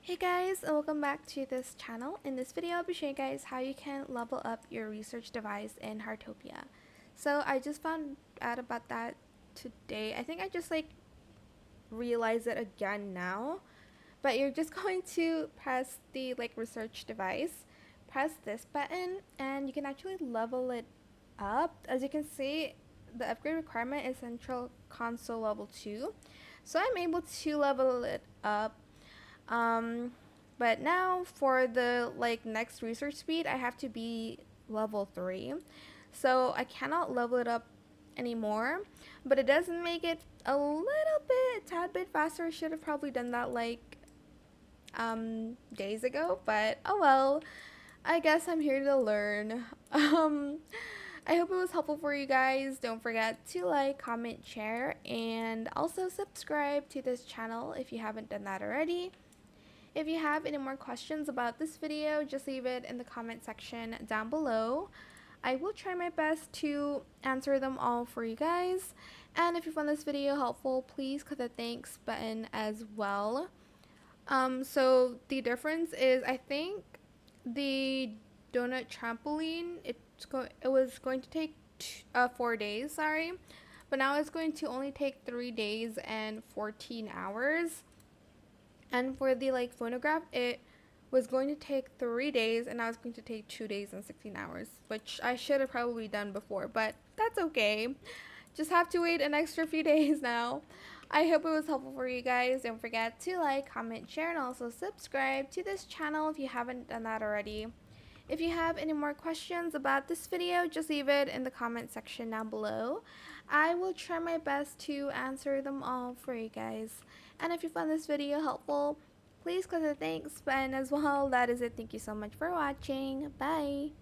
Hey guys, and welcome back to this channel. In this video, I'll be showing you guys how you can level up your research device in Heartopia. So I just found out about that today. I think I just realized it again now. But you're just going to press the research device, press this button, and you can actually level it up. As you can see, the upgrade requirement is Central Console level 2. So I'm able to level it up. But now for the next research speed, I have to be level 3. So I cannot level it up anymore, but it does make it a little bit, tad bit faster. I should have probably done that days ago, but oh well. I guess I'm here to learn. I hope it was helpful for you guys. Don't forget to like, comment, share, and also subscribe to this channel if you haven't done that already. If you have any more questions about this video, just leave it in the comment section down below. I will try my best to answer them all for you guys. And if you found this video helpful, please click the thanks button as well. So the difference is, I think the donut trampoline, it was going to take 4 days, sorry. But now it's going to only take 3 days and 14 hours. And for the phonograph, it was going to take 3 days, and now it's going to take 2 days and 16 hours, which I should have probably done before, but that's okay. Just have to wait an extra few days now. I hope it was helpful for you guys. Don't forget to like, comment, share, and also subscribe to this channel if you haven't done that already. If you have any more questions about this video, just leave it in the comment section down below. I will try my best to answer them all for you guys. And if you found this video helpful, please click the thanks button as well. That is it. Thank you so much for watching. Bye!